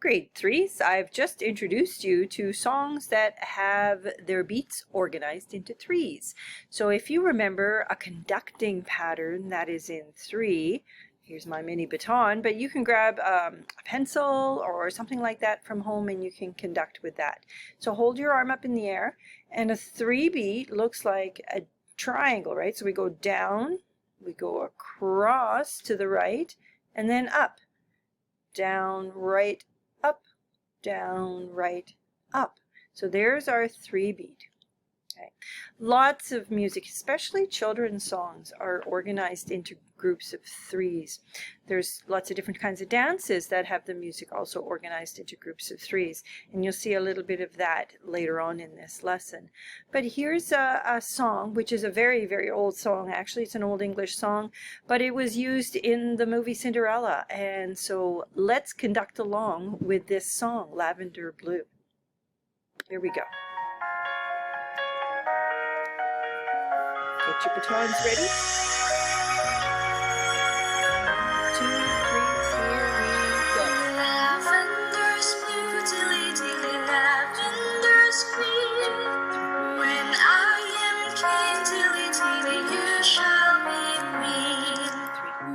Grade 3s, I've just introduced you to songs that have their beats organized into threes. So if you remember a conducting pattern that is in 3, here's my mini baton, but you can grab a pencil or something like that from home and you can conduct with that. So hold your arm up in the air, and a 3 beat looks like a triangle, right? So we go down, we go across to the right, and then up, down, right, up, down, right, up. So there's our 3 beat. Okay. Lots of music, especially children's songs, are organized into groups of 3s. There's lots of different kinds of dances that have the music also organized into groups of 3s, and you'll see a little bit of that later on in this lesson. But here's a song, which is a very, very old song. Actually, it's an old English song, but it was used in the movie Cinderella, and so let's conduct along with this song, Lavender Blue. Here we go. Get your batons ready. 2, 3, here we go. Lavender's blue, dilly dilly, lavender's green. When I am king, dilly dilly, you shall be queen.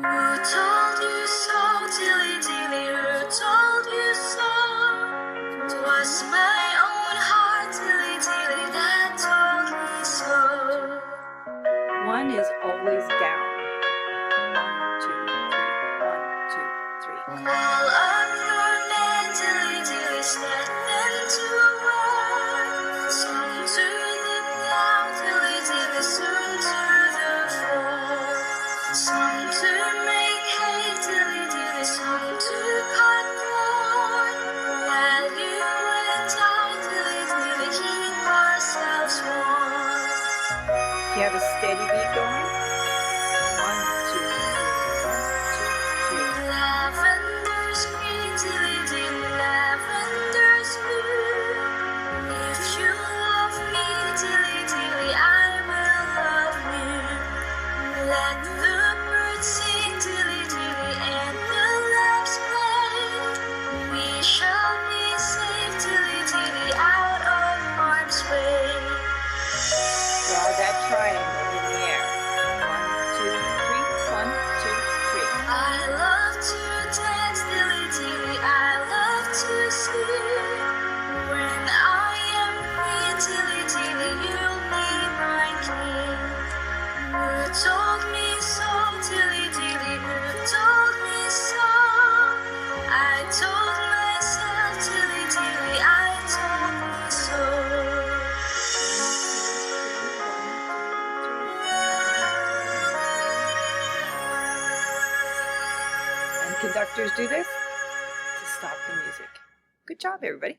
Who told you so, dilly dilly, who told you so? 'Twas my own heart, dilly dilly, that told me so. 1 is always down. 1, 2, 3. 1, 2, 3. Call up your men, dilly dilly, set them to work. Some to the plow, dilly dilly, soon to the fore. Some to make hay, dilly dilly, some to cut corn. While you and I, dilly dilly, keep ourselves warm. Do you have a steady beat going? 1, 2, 3. 1, 2, 3. Lavender's green, dilly dilly, lavender's blue. If you love me, dilly dilly, I will love you. Let the birds sing, dilly dilly, and the larks play. We shall be safe, dilly dilly, out of harm's way. Draw that triangle in the air. 1, 2, 3. 1, 2, 3. I love to dance, dilly dilly, I love to sleep. When I am queen, dilly dilly, you'll be my king. Who told me so, dilly dilly, who told me so? I told myself, dilly dilly, I told me so. And conductors do this to stop the music. Good job, everybody.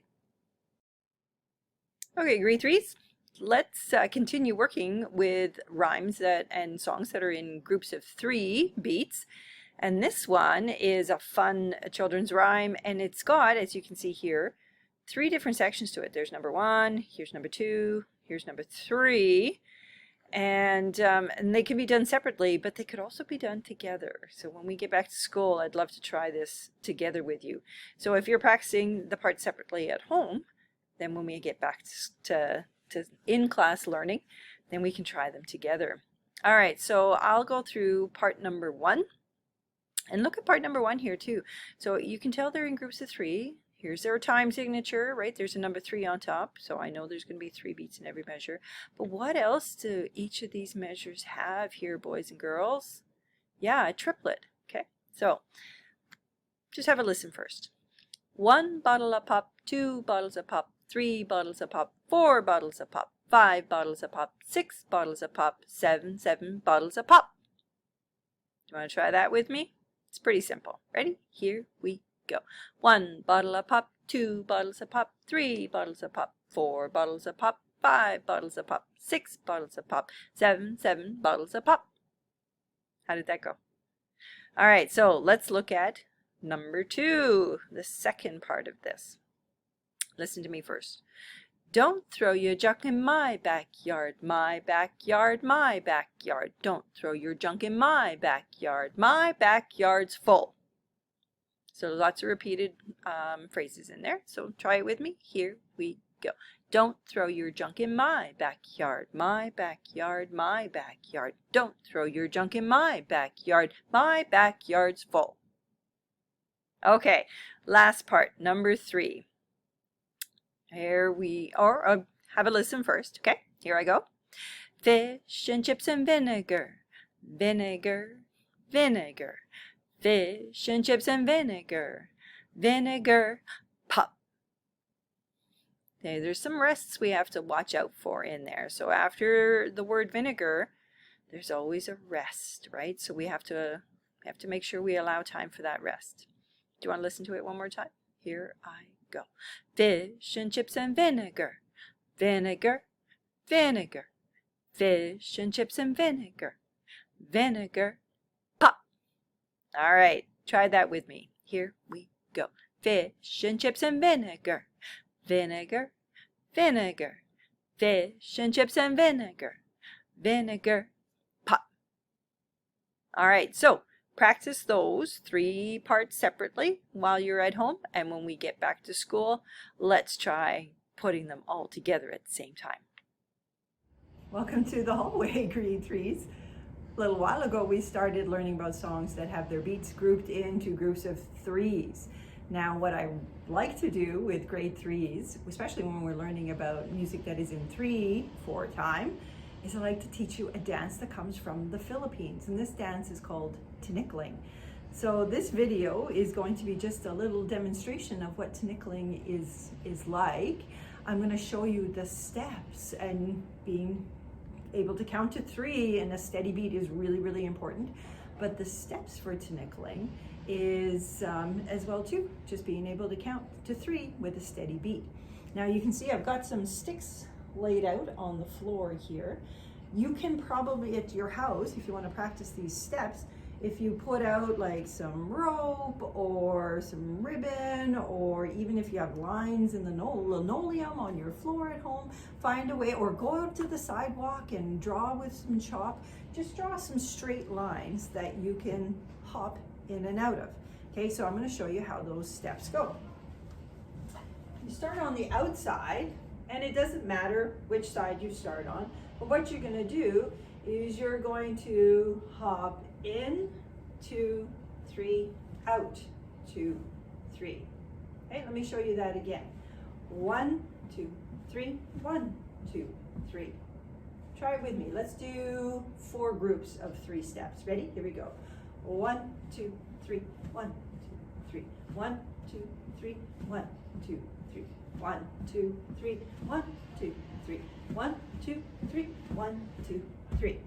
Okay, grade 3s. Let's continue working with rhymes and songs that are in groups of 3 beats. And this one is a fun children's rhyme, and it's got, as you can see here, 3 different sections to it. There's number 1, here's number 2, here's number 3. And they can be done separately, but they could also be done together. So when we get back to school, I'd love to try this together with you. So if you're practicing the parts separately at home, then when we get back to in-class learning, then we can try them together. All right, so I'll go through part number 1. And look at part number 1 here too. So you can tell they're in groups of 3. Here's their time signature, right? There's a number 3 on top, so I know there's going to be 3 beats in every measure. But what else do each of these measures have here, boys and girls? Yeah, a triplet. Okay, so just have a listen first. 1 bottle of pop, 2 bottles of pop, 3 bottles of pop, 4 bottles of pop, 5 bottles of pop, 6 bottles of pop, 7 bottles of pop. Do you want to try that with me? It's pretty simple. Ready? Here we go. 1 bottle of pop, 2 bottles of pop, 3 bottles of pop, 4 bottles of pop, 5 bottles of pop, 6 bottles of pop, 7 bottles of pop. How did that go? All right, so let's look at number 2, the second part of this. Listen to me first. Don't throw your junk in my backyard, my backyard, my backyard. Don't throw your junk in my backyard, my backyard's full. So lots of repeated phrases in there. So try it with me. Here we go. Don't throw your junk in my backyard. My backyard, my backyard. Don't throw your junk in my backyard. My backyard's full. Okay, last part, number 3. Here we are. Have a listen first. Okay, here I go. Fish and chips and vinegar. Vinegar, vinegar. Fish and chips and vinegar. Vinegar, pop. Okay, there's some rests we have to watch out for in there. So after the word vinegar, there's always a rest, right? So we have to make sure we allow time for that rest. Do you want to listen to it one more time? Here I go. Fish and chips and vinegar. Vinegar, vinegar. Fish and chips and vinegar. Vinegar, pop. All right, try that with me. Here we go. Fish and chips and vinegar. Vinegar, vinegar. Fish and chips and vinegar. Vinegar, pop. All right, so practice those 3 parts separately while you're at home, and when we get back to school, let's try putting them all together at the same time. Welcome to the hallway, grade 3s. A little while ago we started learning about songs that have their beats grouped into groups of 3s. Now what I like to do with grade 3s, especially when we're learning about music that is in 3/4 time, is I like to teach you a dance that comes from the Philippines, and this dance is called tinikling. So this video is going to be just a little demonstration of what tinikling is like. I'm going to show you the steps, and being able to count to 3 in a steady beat is really, really important. But the steps for tinikling is as well too, just being able to count to 3 with a steady beat. Now you can see I've got some sticks laid out on the floor here. You can probably at your house, if you want to practice these steps, if you put out like some rope or some ribbon, or even if you have lines in the linoleum on your floor at home, find a way, or go out to the sidewalk and draw with some chalk. Just draw some straight lines that you can hop in and out of. Okay, so I'm going to show you how those steps go. You start on the outside, and it doesn't matter which side you start on, but what you're going to do is you're going to hop in, 2, 3, out, 2, 3. Okay, let me show you that again. 1, 2, 3, 1, 2, 3. Try it with me. Let's do 4 groups of 3 steps. Ready? Here we go. 1, 2, 3, 1, 2, 3. 1, 2, 3, 1, 2, 3. 1, 2, 3, 1, 2, 3. 1, 2, 3, 1, 2, 3.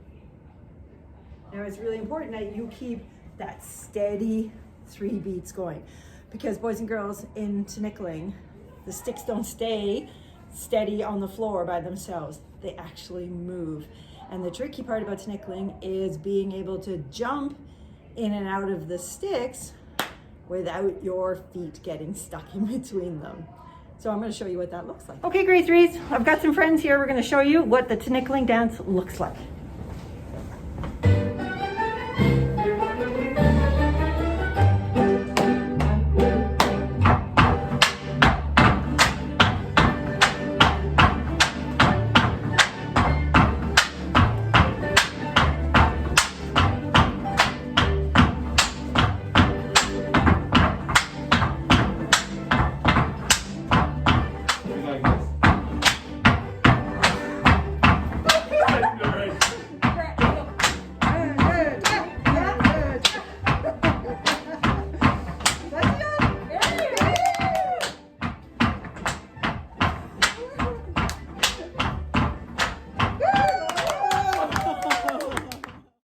Now it's really important that you keep that steady 3 beats going, because boys and girls, in tinikling, the sticks don't stay steady on the floor by themselves. They actually move. And the tricky part about tinikling is being able to jump in and out of the sticks without your feet getting stuck in between them. So I'm going to show you what that looks like. Okay, grade 3s, I've got some friends here. We're going to show you what the tinikling dance looks like.